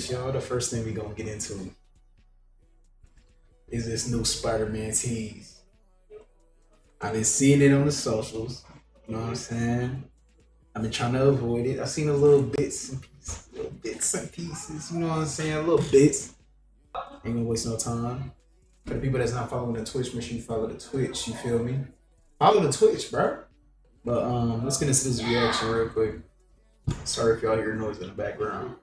this, y'all. The first thing we gonna get into is this new Spider-Man tease. I've been seeing it on the socials. You know what I'm saying? I've been trying to avoid it. I've seen a little bits and pieces, little bits and pieces. You know what I'm saying? Little bits. Ain't gonna waste no time. For the people that's not following the Twitch, make sure you follow the Twitch. You feel me? Follow the Twitch, bro. But let's get into this reaction real quick. Sorry if y'all hear noise in the background.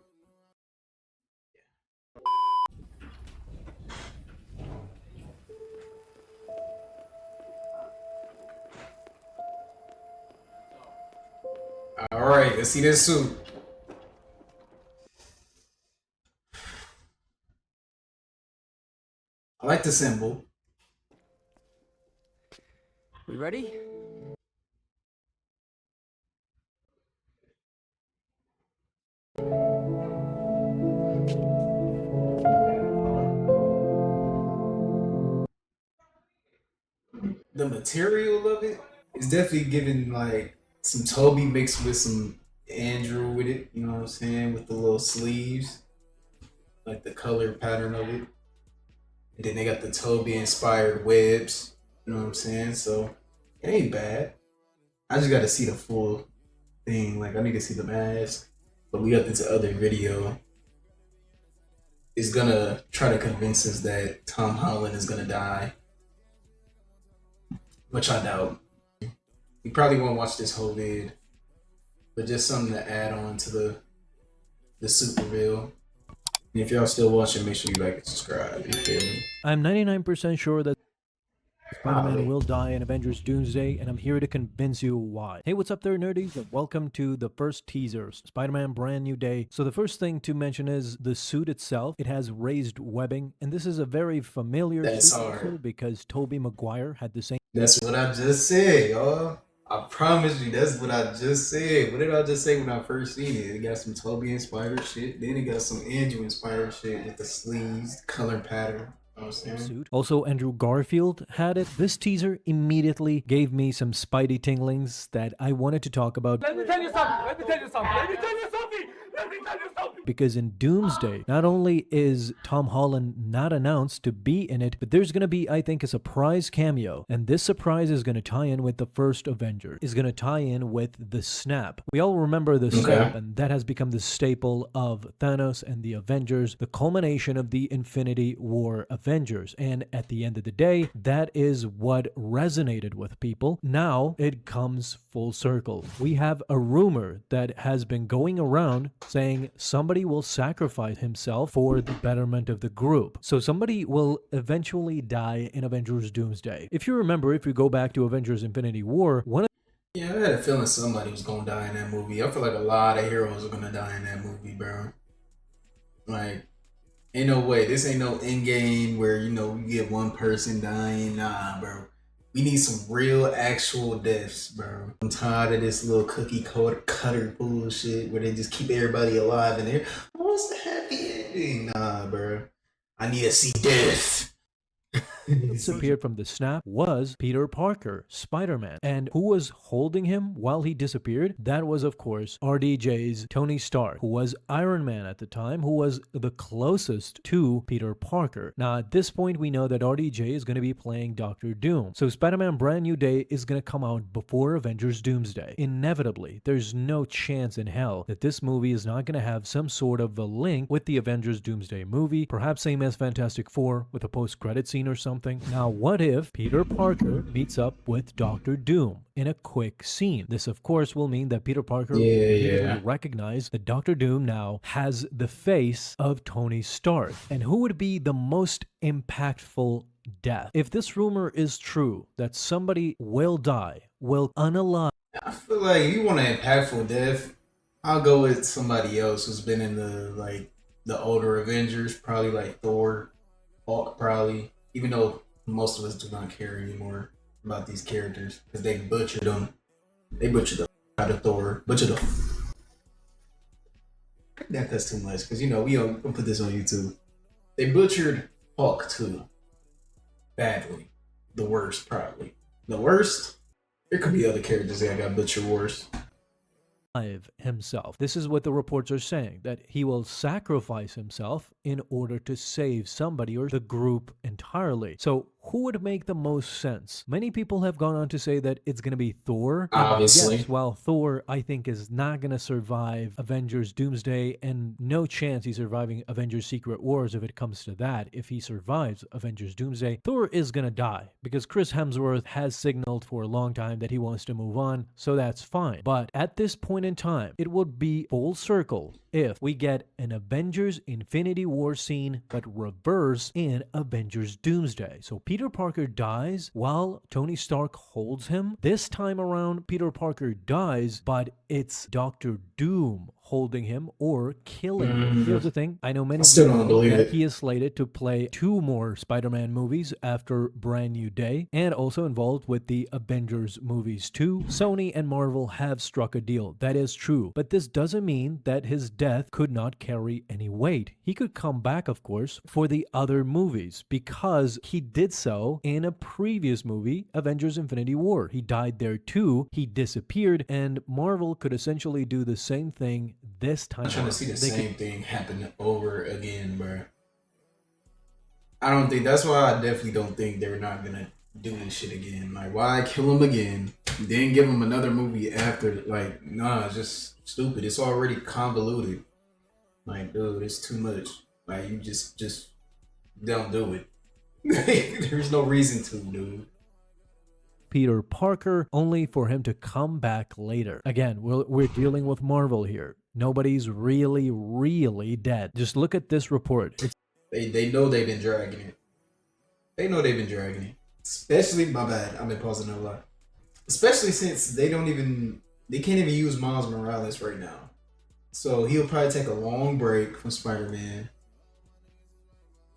All right, let's see this suit. I like the symbol. We ready? The material of it is definitely giving like some Toby mixed with some Andrew with it. You know what I'm saying? With the little sleeves, like the color pattern of it. And then they got the Toby inspired webs. You know what I'm saying? So it ain't bad. I just got to see the full thing. Like I need to see the mask. But we got this other video. Is gonna try to convince us that Tom Holland is gonna die, which I doubt. You probably won't watch this whole vid, but just something to add on to the suit reveal. And if y'all still watching, make sure you like and subscribe. You feel me? I'm 99% sure that Spider-Man will die in Avengers Doomsday, and I'm here to convince you why. Hey, what's up there, nerdies? And welcome to the first teaser, Spider-Man Brand New Day. So the first thing to mention is the suit itself. It has raised webbing, and this is a very familiar suit because Tobey Maguire had the same. That's what I just said, y'all. I promise you, that's what I just said. What did I just say when I first seen it? It got some Toby inspired shit. Then it got some Andrew inspired shit with the sleeves, color pattern. You know what I'm saying? Suit. Also, Andrew Garfield had it. This teaser immediately gave me some spidey tinglings that I wanted to talk about. Let me tell you something. Let me tell you something. Let me tell you something. Let me tell you something. Because in Doomsday, not only is Tom Holland not announced to be in it, but there's going to be, I think, a surprise cameo. And this surprise is going to tie in with the first Avenger. Is going to tie in with the snap. We all remember the snap, and that has become the staple of Thanos and the Avengers, the culmination of the Infinity War Avengers. And at the end of the day, that is what resonated with people. Now it comes full circle. We have a rumor that has been going around saying somebody will sacrifice himself for the betterment of the group. So somebody will eventually die in Avengers Doomsday. If you remember, if you go back to Avengers Infinity War, I had a feeling somebody was gonna die in that movie. I feel like a lot of heroes are gonna die in that movie, bro. Like, ain't no way. This ain't no end game where, you know, you get one person dying. Nah, bro. We need some real actual deaths, bro. I'm tired of this little cookie cutter bullshit where they just keep everybody alive and they're, what's the happy ending? Nah, bro. I need to see death. disappeared from the snap was Peter Parker, Spider-Man. And who was holding him while he disappeared? That was, of course, RDJ's Tony Stark, who was Iron Man at the time, who was the closest to Peter Parker. Now, at this point, we know that RDJ is going to be playing Doctor Doom. So Spider-Man Brand New Day is going to come out before Avengers Doomsday. Inevitably, there's no chance in hell that this movie is not going to have some sort of a link with the Avengers Doomsday movie, perhaps same as Fantastic Four with a post-credit scene or something. Now, what if Peter Parker meets up with Doctor Doom in a quick scene? This, of course, will mean that Peter Parker will recognize that Doctor Doom now has the face of Tony Stark. And who would be the most impactful death? If this rumor is true, that somebody will die, will unalive. I feel like if you want an impactful death, I'll go with somebody else who's been in the older Avengers, probably like Thor, Hulk, probably. Even though most of us do not care anymore about these characters because they butchered them. They butchered the out of Thor. Butchered the. That's too much because, you know, we don't put this on YouTube. They butchered Hulk too. Badly. The worst, probably. The worst? There could be other characters that got butchered worse. himself. This is what the reports are saying, that he will sacrifice himself in order to save somebody or the group entirely. So who would make the most sense? Many people have gone on to say that it's going to be Thor. And Obviously. yes, while Thor, I think, is not going to survive Avengers Doomsday, and no chance he's surviving Avengers Secret Wars if it comes to that. If he survives Avengers Doomsday, Thor is going to die because Chris Hemsworth has signaled for a long time that he wants to move on, so that's fine. But at this point in time, it would be full circle if we get an Avengers Infinity War scene but reverse in Avengers Doomsday. So Peter Parker dies while Tony Stark holds him. This time around, Peter Parker dies, but it's Doctor Doom holding him or killing him. Here's the thing. I know many still people don't believe that it. he is slated to play 2 more Spider-Man movies after Brand New Day, and also involved with the Avengers movies too. Sony and Marvel have struck a deal. That is true. But this doesn't mean that his death could not carry any weight. He could come back, of course, for the other movies because he did so in a previous movie, Avengers Infinity War. He died there too. He disappeared, and Marvel could essentially do the same thing this time. I'm trying to see the same thing happen over again, bro. I don't think that's why I definitely don't think they're not gonna do this shit again. Like, why kill him again? Then give him another movie after. Like, nah, it's just stupid. It's already convoluted. Like, dude, it's too much. Like, you just don't do it. There's no reason to, dude. Peter Parker, only for him to come back later. Again, we're dealing with Marvel here. Nobody's really dead. Just look at this report. They know they've been dragging it. They know they've been dragging it. Especially, my bad, I've been pausing a lot. Especially since they can't even use Miles Morales right now. So he'll probably take a long break from Spider-Man.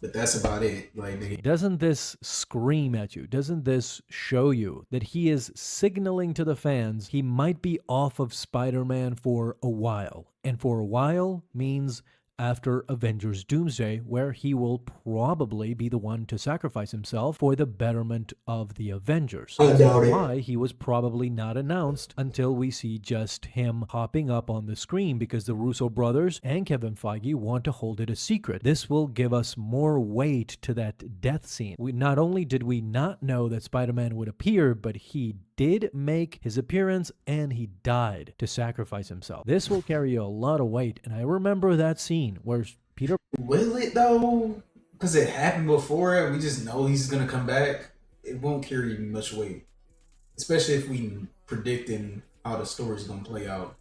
But that's about it. Like, doesn't this scream at you? Doesn't this show you that he is signaling to the fans he might be off of Spider-Man for a while? And for a while means after Avengers Doomsday, where he will probably be the one to sacrifice himself for the betterment of the Avengers. I doubt it. Why he was probably not announced until we see just him hopping up on the screen, because the Russo brothers and Kevin Feige want to hold it a secret. This will give us more weight to that death scene. Not only did we not know that Spider-Man would appear, but he did make his appearance and he died to sacrifice himself. This will carry a lot of weight, and I remember that scene where Peter... Will it though? Because it happened before and we just know he's gonna come back. It won't carry much weight, especially if we predicting how the story's gonna play out.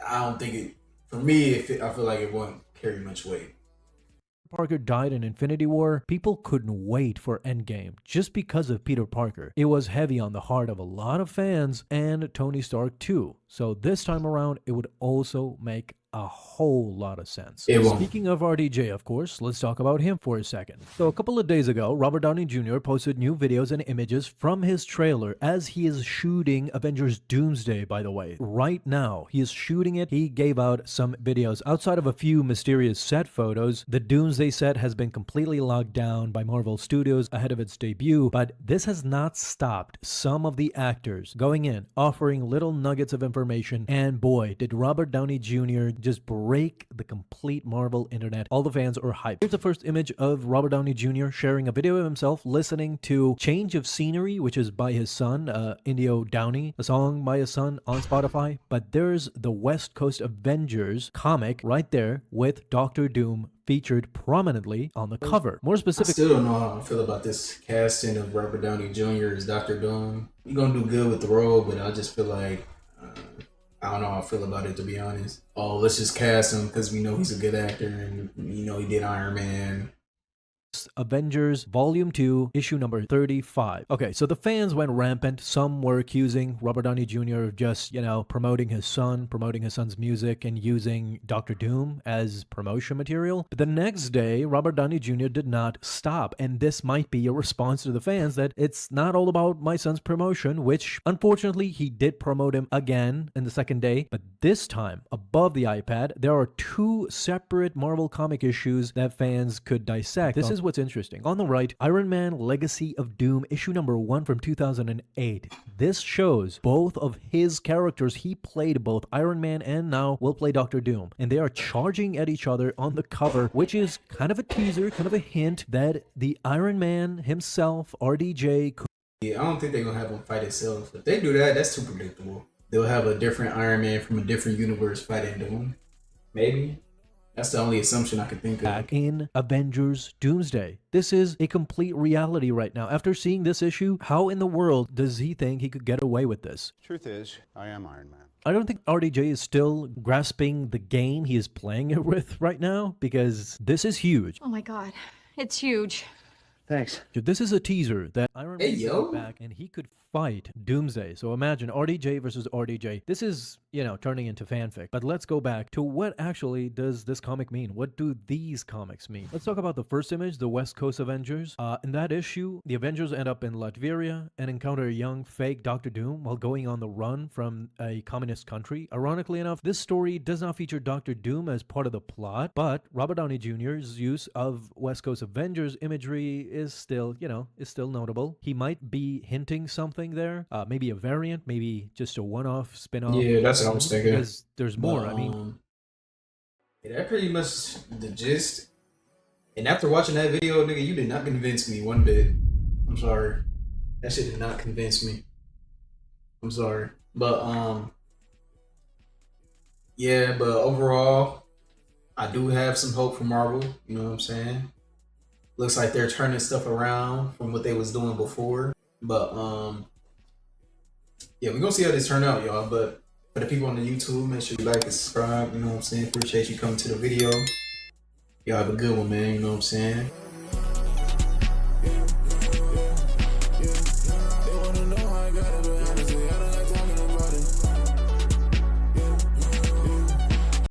I don't think it. For me, I feel like it won't carry much weight. Parker died in Infinity War, people couldn't wait for Endgame just because of Peter Parker. It was heavy on the heart of a lot of fans and Tony Stark too. So this time around, it would also make a whole lot of sense. Speaking of RDJ, of course, let's talk about him for a second. So a couple of days ago, Robert Downey Jr. posted new videos and images from his trailer as he is shooting Avengers Doomsday, by the way. Right now, he is shooting it. He gave out some videos. Outside of a few mysterious set photos, the Doomsday set has been completely locked down by Marvel Studios ahead of its debut, but this has not stopped some of the actors going in, offering little nuggets of information, and boy, did Robert Downey Jr. just break the complete Marvel internet. All the fans are hyped. Here's the first image of Robert Downey Jr. sharing a video of himself listening to Change of Scenery, which is by his son, Indio Downey, a song by his son on Spotify. But there's the West Coast Avengers comic right there with Doctor Doom featured prominently on the cover. More specific, I still don't know how I feel about this casting of Robert Downey Jr. as Dr. Doom. He's gonna do good with the role, but I just feel like I don't know how I feel about it, to be honest. Oh, let's just cast him because we know he's a good actor and you know he did Iron Man. Avengers Volume 2, issue number 35. Okay, so the fans went rampant. Some were accusing Robert Downey Jr. of just, promoting his son's music and using Doctor Doom as promotion material. But the next day, Robert Downey Jr. did not stop. And this might be a response to the fans that it's not all about my son's promotion, which unfortunately he did promote him again in the second day. But this time, above the iPad, there are 2 separate Marvel comic issues that fans could dissect. This is what's interesting. On the right, Iron Man Legacy of Doom, issue number 1 from 2008. This shows both of his characters. He played both Iron Man and now will play Doctor Doom. And they are charging at each other on the cover, which is kind of a teaser, kind of a hint that the Iron Man himself, RDJ, could... Yeah, I don't think they're gonna have them fight itself. If they do that, that's too predictable. They'll have a different Iron Man from a different universe fighting Doom. Maybe. That's the only assumption I could think of. back in Avengers Doomsday. This is a complete reality right now. After seeing this issue, how in the world does he think he could get away with this? Truth is, I am Iron Man. I don't think RDJ is still grasping the game he is playing it with right now, because this is huge. Oh my god, it's huge. Thanks. This is a teaser that Iron Man Hey, yo. could go back and he could fight Doomsday. So imagine RDJ versus RDJ. This is, turning into fanfic. But let's go back to what actually does this comic mean? What do these comics mean? Let's talk about the first image, the West Coast Avengers. In that issue, the Avengers end up in Latveria and encounter a young fake Doctor Doom while going on the run from a communist country. Ironically enough, this story does not feature Doctor Doom as part of the plot, but Robert Downey Jr.'s use of West Coast Avengers imagery is still, is still notable. He might be hinting something there, maybe a variant, maybe just a one-off spin-off. Yeah, that's what I was thinking. Because there's more. But, I mean, yeah, that pretty much the gist. And after watching that video, nigga, you did not convince me one bit. I'm sorry. That shit did not convince me. I'm sorry. But yeah, but overall, I do have some hope for Marvel, you know what I'm saying? Looks like they're turning stuff around from what they was doing before. But yeah, we're gonna see how this turn out, y'all. But for the people on the YouTube, make sure you like and subscribe, you know what I'm saying? Appreciate you coming to the video. Y'all have a good one, man, you know what I'm saying?